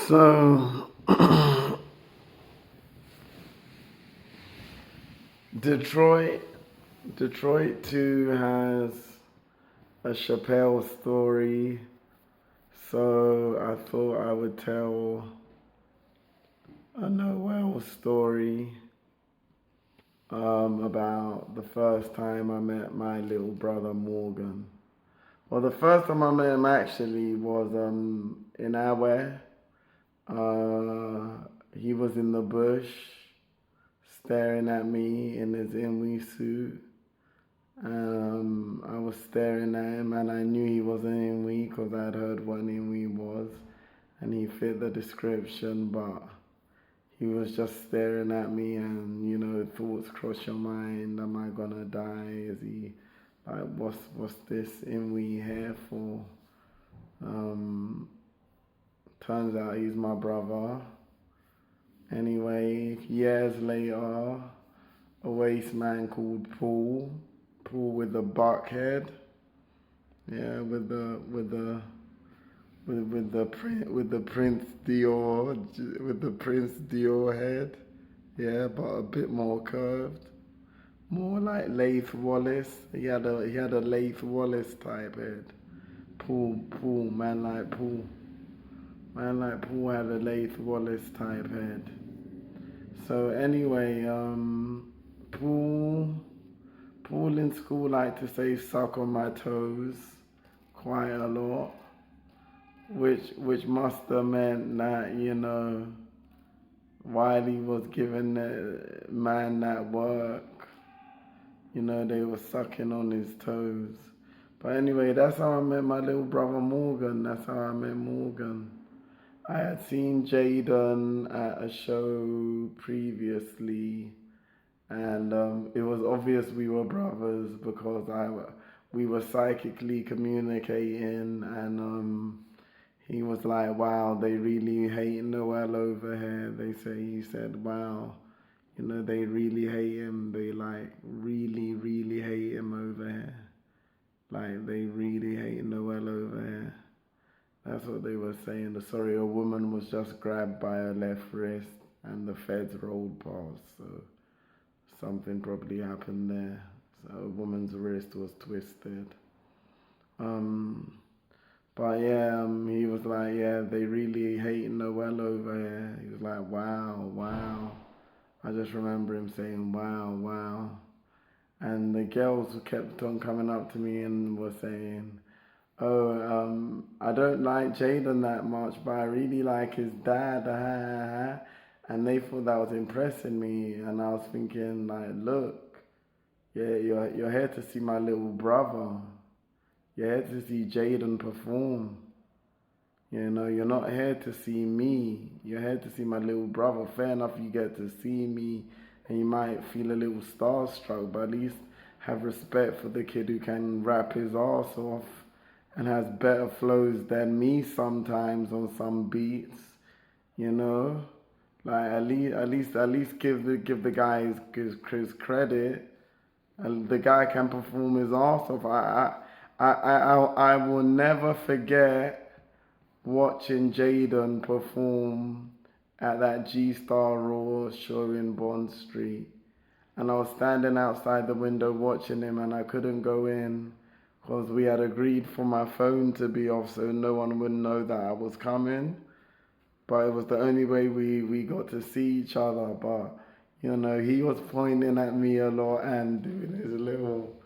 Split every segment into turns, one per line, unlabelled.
So, Detroit, Detroit too has a Chappelle story. So I thought I would tell a Noel story about the first time I met my little brother Morgan. Well, the first time I met him actually was in Alias. He was in the bush staring at me in his Inwi suit. I was staring at him and I knew he wasn't Inwi because I'd heard what an Inwi was and he fit the description, but he was just staring at me and, thoughts cross your mind. Am I gonna die? Is he, like, what's this Inwi here for? Turns out he's my brother. Anyway, years later, a waste man called Paul with the buck head, yeah, with the Prince Dior head, yeah, but a bit more curved, more like Laith Wallace. He had a Laith Wallace type head. Man like Paul had a Laith Wallace type head. So anyway, Paul in school liked to say suck on my toes quite a lot, which must have meant that, while he was giving the man that work, they were sucking on his toes. But anyway, that's how I met my little brother Morgan. That's how I met Morgan. I had seen Jaden at a show previously, and it was obvious we were brothers because we were psychically communicating, and he was like, "Wow, they really hate Noel over here." He said, "Wow, they really hate him. They like really, really hate him over here. Like they really hate Noel over here." That's what they were saying. Sorry, a woman was just grabbed by her left wrist and the feds rolled past. So something probably happened there. So a woman's wrist was twisted. But yeah, he was like, yeah, they really hate Noel over here. He was like, wow, wow. I just remember him saying, wow, wow. And the girls kept on coming up to me and were saying, oh, I don't like Jaden that much, but I really like his dad. And they thought that was impressing me. And I was thinking, like, look, yeah, you're here to see my little brother. You're here to see Jaden perform. You're not here to see me. You're here to see my little brother. Fair enough, you get to see me and you might feel a little starstruck, but at least have respect for the kid who can rap his ass off and has better flows than me sometimes on some beats, Like at least give the guy his credit. And the guy can perform his ass off. I will never forget watching Jaden perform at that G-Star Raw show in Bond Street. And I was standing outside the window watching him and I couldn't go in because we had agreed for my phone to be off so no one would know that I was coming. But it was the only way we got to see each other. But, he was pointing at me a lot and doing his little,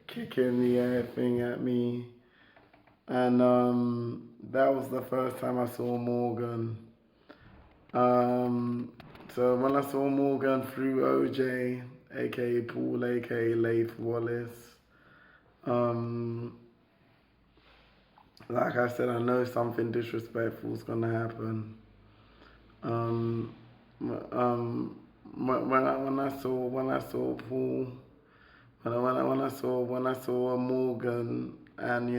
kick in the air thing at me. And that was the first time I saw Morgan. So when I saw Morgan through OJ, aka Paul, aka Laith Wallace, like I said, I know something disrespectful is gonna happen. When I saw Paul, when I saw Morgan, and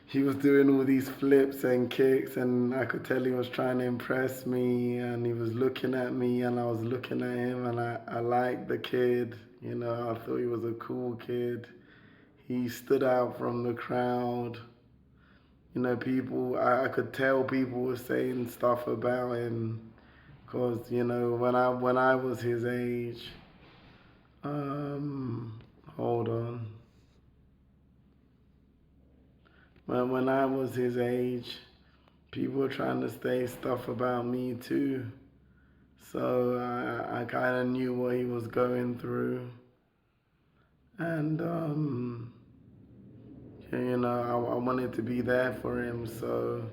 he was doing all these flips and kicks, and I could tell he was trying to impress me, and he was looking at me, and I was looking at him, and I liked the kid. I thought he was a cool kid. He stood out from the crowd. You know, people, I could tell people were saying stuff about him. Cause you know, when I was his age, um, hold on. When I was his age, people were trying to say stuff about me too. So I kind of knew what he was going through, and you know, I wanted to be there for him. So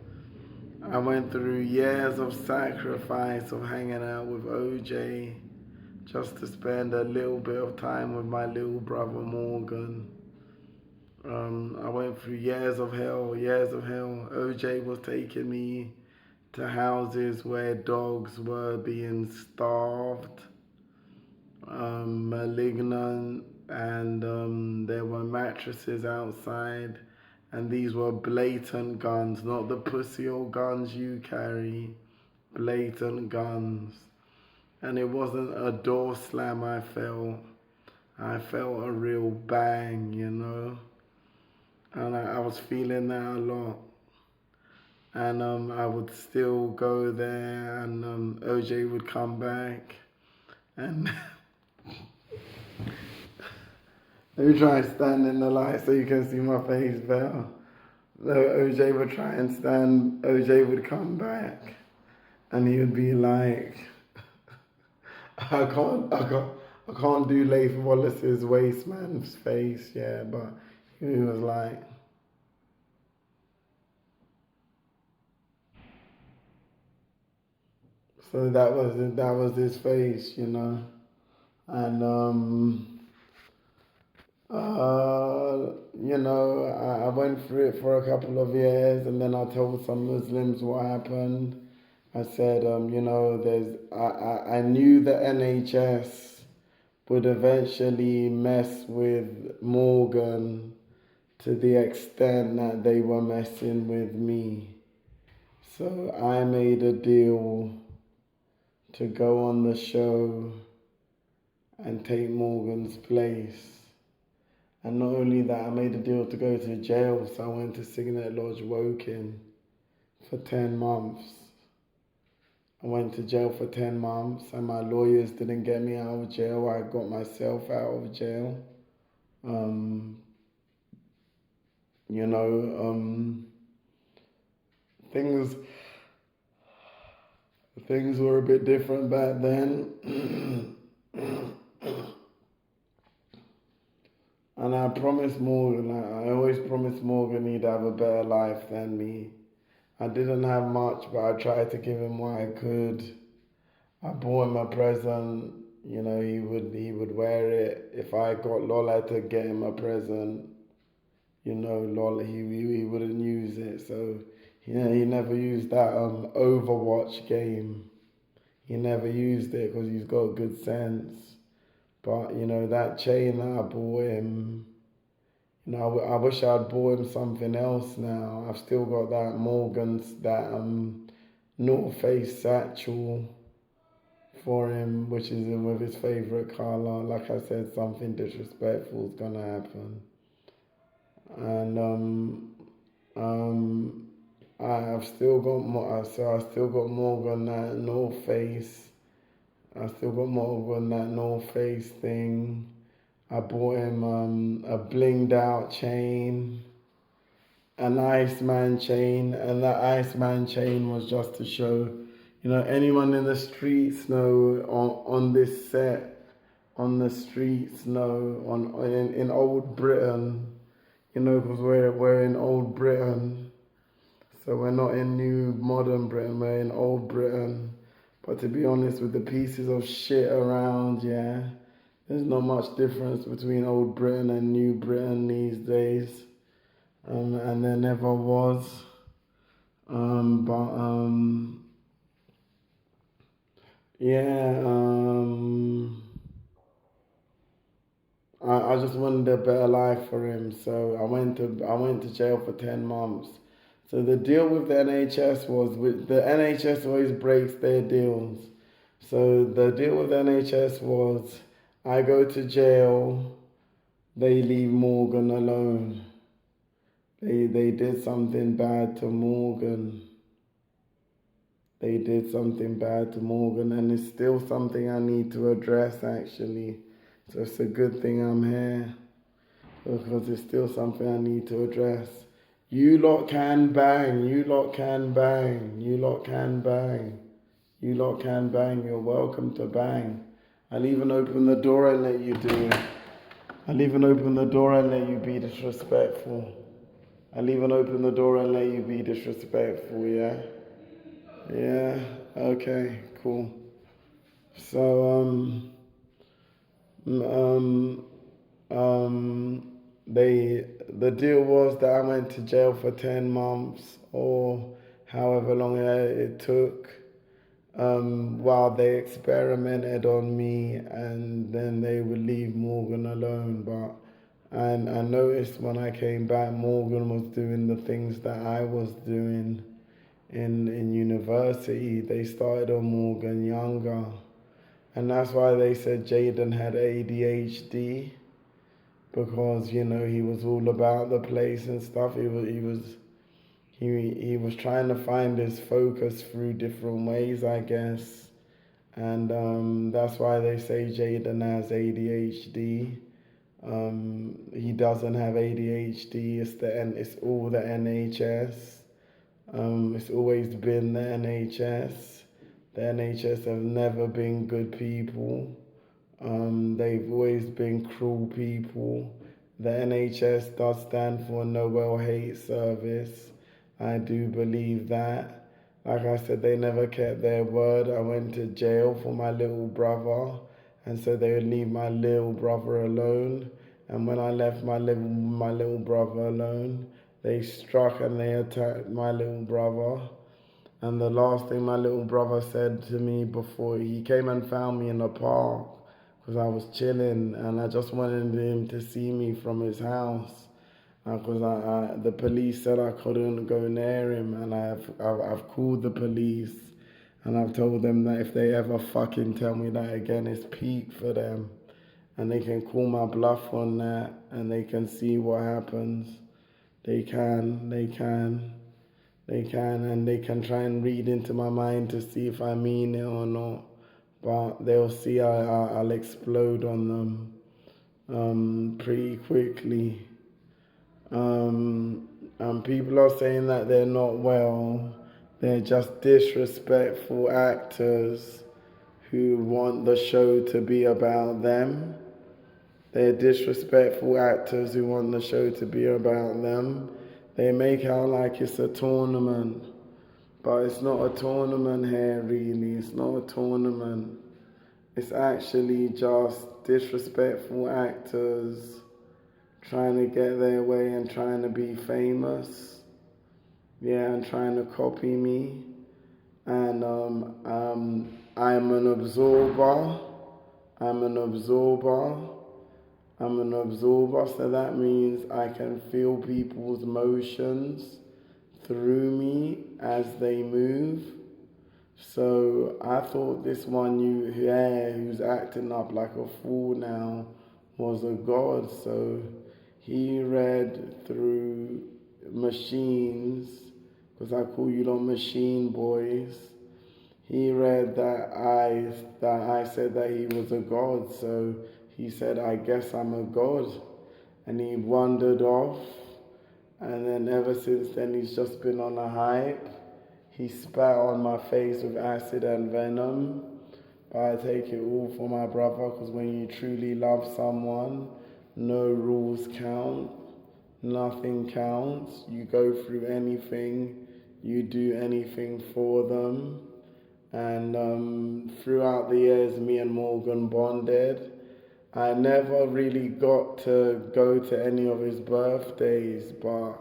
I went through years of sacrifice of hanging out with OJ just to spend a little bit of time with my little brother Morgan. I went through years of hell, years of hell. OJ was taking me to houses where dogs were being starved, malignant, and there were mattresses outside. And these were blatant guns, not the pussy old guns you carry, blatant guns. And it wasn't a door slam I felt a real bang, you know. And I was feeling that a lot. And I would still go there, and OJ would come back. And let me try and stand in the light so you can see my face better. OJ would try and stand, OJ would come back. And he would be like, I can't do Leif Wallace's wasteman's face, yeah, but he was like, so that was his face, you know, and you know, I went through it for a couple of years, and then I told some Muslims what happened. I said, you know, I knew the NHS would eventually mess with Morgan to the extent that they were messing with me. So I made a deal to go on the show and take Morgan's place. And not only that, I made a deal to go to jail, so I went to Signet Lodge Woking for 10 months. I went to jail for 10 months, and my lawyers didn't get me out of jail. I got myself out of jail. You know, things were a bit different back then. And I promised Morgan, I always promised Morgan he'd have a better life than me. I didn't have much, but I tried to give him what I could. I bought him a present. You know, he would wear it. If I got Lola to get him a present, you know, Lola, he wouldn't use it. So, you know, he never used that Overwatch game. He never used it because he's got good sense. But, you know, that chain that I bought him, you know, I wish I'd bought him something else now. I've still got that Morgan's, that North Face satchel for him, which is in with his favourite colour. Like I said, something disrespectful is gonna happen. And I've still got more. So I still got Morgan that North Face. I still got Morgan that North Face thing. I bought him a blinged out chain, an Iceman chain, and that Iceman chain was just to show, you know, anyone in the streets know on this set, on the streets know, in old Britain, you know, because we're in old Britain, so we're not in new modern Britain, we're in old Britain. But to be honest, with the pieces of shit around, yeah, there's not much difference between old Britain and new Britain these days. And there never was. Yeah, I just wanted a better life for him, so I went to jail for 10 months. So the deal with the NHS was, with the NHS always breaks their deals. So the deal with the NHS was, I go to jail, they leave Morgan alone. They did something bad to Morgan. They did something bad to Morgan, and it's still something I need to address actually. So it's a good thing I'm here because it's still something I need to address. You lot can bang, you lot can bang, you lot can bang, you lot can bang, you're welcome to bang. I'll even open the door and let you do it. I'll even open the door and let you be disrespectful. I'll even open the door and let you be disrespectful, yeah? Yeah, okay, cool. So, um, the deal was that I went to jail for 10 months or however long it took, while they experimented on me, and then they would leave Morgan alone. But and I noticed when I came back, Morgan was doing the things that I was doing in university. They started on Morgan younger. And that's why they said Jaden had ADHD, because he was all about the place and stuff. He was trying to find his focus through different ways, I guess. And that's why they say Jaden has ADHD. He doesn't have ADHD. It's all the NHS. It's always been the NHS. The NHS have never been good people. They've always been cruel people. The NHS does stand for Noel Hate Service. I do believe that. Like I said, they never kept their word. I went to jail for my little brother, and so they would leave my little brother alone. And when I left my little brother alone, they struck and they attacked my little brother. And the last thing my little brother said to me before he came and found me in the park, because I was chilling and I just wanted him to see me from his house, because the police said I couldn't go near him, and I've called the police and I've told them that if they ever fucking tell me that again, it's peak for them, and they can call my bluff on that and they can see what happens. They can, and they can try and read into my mind to see if I mean it or not. But they'll see I'll explode on them pretty quickly. People are saying that they're not well. They're just disrespectful actors who want the show to be about them. They're disrespectful actors who want the show to be about them. They make out like it's a tournament. But it's not a tournament here, really. It's not a tournament. It's actually just disrespectful actors trying to get their way and trying to be famous. Yeah, and trying to copy me. And I'm an absorber. I'm an absorber. I'm an absorber, so that means I can feel people's motions through me as they move. So I thought this one who's acting up like a fool now was a god. So he read through machines, because I call you lot machine boys. He read that I said that he was a god. So he said, I guess I'm a god. And he wandered off. And then ever since then, he's just been on a hype. He spat on my face with acid and venom. But I take it all for my brother, because when you truly love someone, no rules count. Nothing counts. You go through anything. You do anything for them. And throughout the years, me and Morgan bonded. I never really got to go to any of his birthdays, but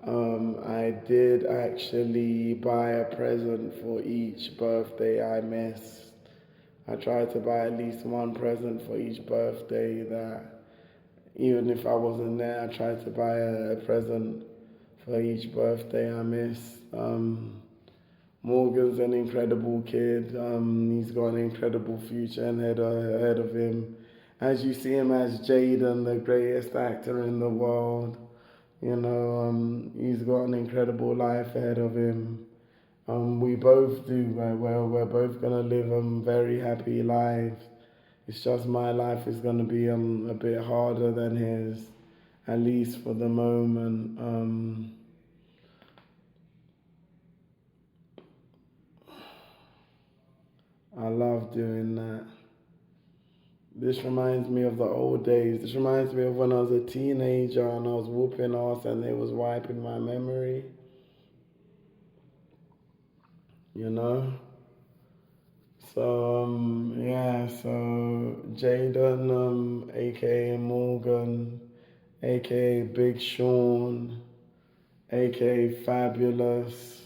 I did actually buy a present for each birthday I missed. I tried to buy at least one present for each birthday, that even if I wasn't there, I tried to buy a present for each birthday I missed. Morgan's an incredible kid. He's got an incredible future ahead of him. As you see him as Jaden, the greatest actor in the world. He's got an incredible life ahead of him. We both do. We're both gonna live very happy lives. It's just my life is gonna be a bit harder than his, at least for the moment. I love doing that. This reminds me of the old days. This reminds me of when I was a teenager and I was whooping ass and they was wiping my memory. You know. So yeah. So Jaden, aka Morgan, aka Big Sean, aka Fabulous.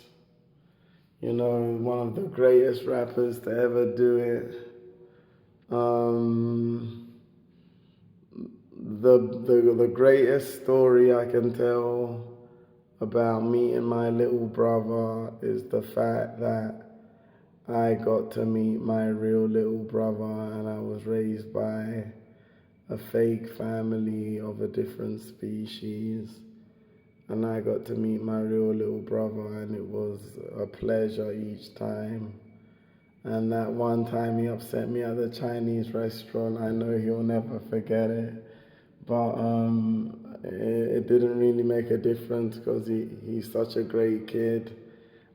One of the greatest rappers to ever do it. Um, the greatest story I can tell about me and my little brother is the fact that I got to meet my real little brother and I was raised by a fake family of a different species. And I got to meet my real little brother and it was a pleasure each time. And that one time he upset me at the Chinese restaurant, I know he'll never forget it. But it didn't really make a difference because he's such a great kid.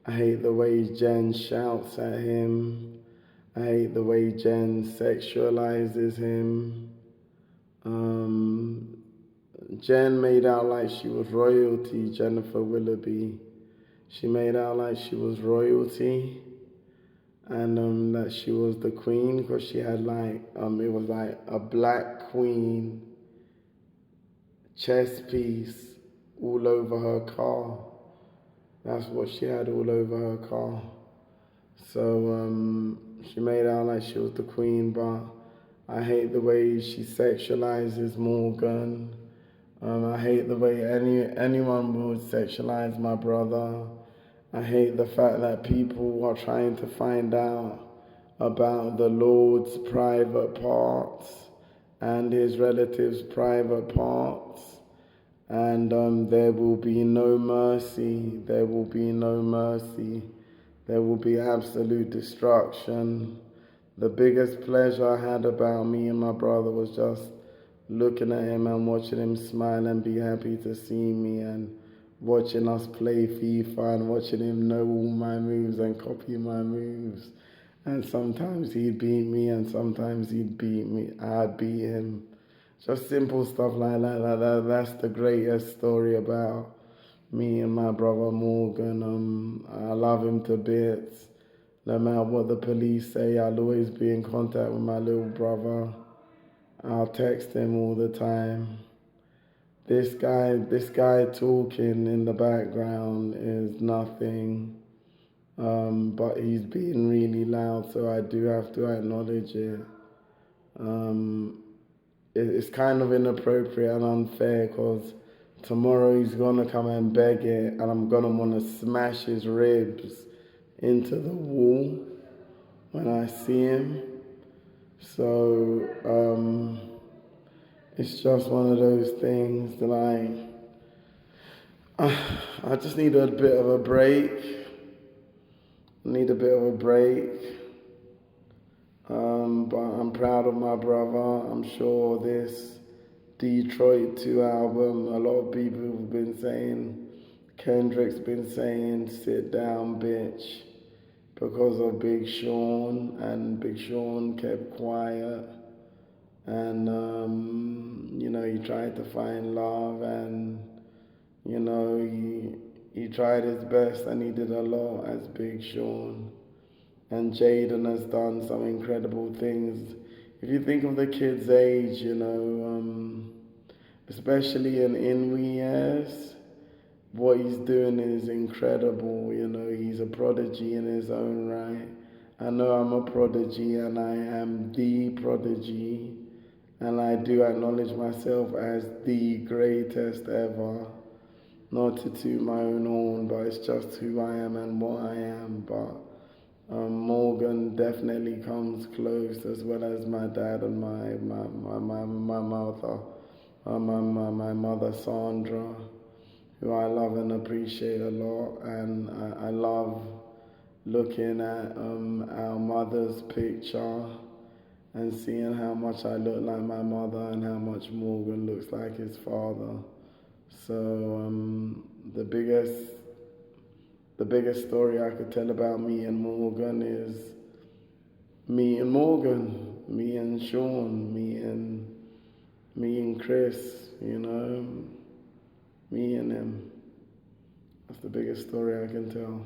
I hate the way Jen shouts at him. I hate the way Jen sexualizes him. Jen made out like she was royalty, Jennifer Willoughby. She made out like she was royalty and that she was the queen because she had it was like a black queen chess piece all over her car. That's what she had all over her car. So she made out like she was the queen, but I hate the way she sexualizes Morgan. I hate the way anyone would sexualize my brother. I hate the fact that people are trying to find out about the Lord's private parts and his relatives' private parts. And there will be no mercy. There will be no mercy. There will be absolute destruction. The biggest pleasure I had about me and my brother was just looking at him and watching him smile and be happy to see me and watching us play FIFA and watching him know all my moves and copy my moves. And sometimes he'd beat me and sometimes he'd beat me. I'd beat him. Just simple stuff like that. That's the greatest story about me and my brother Morgan. I love him to bits. No matter what the police say, I'll always be in contact with my little brother. I'll text him all the time. This guy talking in the background is nothing, but he's being really loud, so I do have to acknowledge it. It's kind of inappropriate and unfair because tomorrow he's gonna come and beg it, and I'm gonna wanna smash his ribs into the wall when I see him. So it's just one of those things that I just need a bit of a break. I need a bit of a break. But I'm proud of my brother. I'm sure this Detroit 2 album, a lot of people have been saying, Kendrick's been saying, sit down, bitch, because of Big Sean, and Big Sean kept quiet. And, he tried to find love and, he tried his best and he did a lot as Big Sean. And Jaden has done some incredible things. If you think of the kid's age, especially in Inwi years, what he's doing is incredible. He's a prodigy in his own right. I know I'm a prodigy and I am the prodigy. And I do acknowledge myself as the greatest ever. Not to toot my own horn, but it's just who I am and what I am. But Morgan definitely comes close, as well as my dad and my mother, my mother Sandra. who I love and appreciate a lot, and I love looking at our mother's picture and seeing how much I look like my mother and how much Morgan looks like his father. So the biggest story I could tell about me and Morgan is me and Morgan, me and Sean, me and Chris, you know, me and him. That's the biggest story I can tell.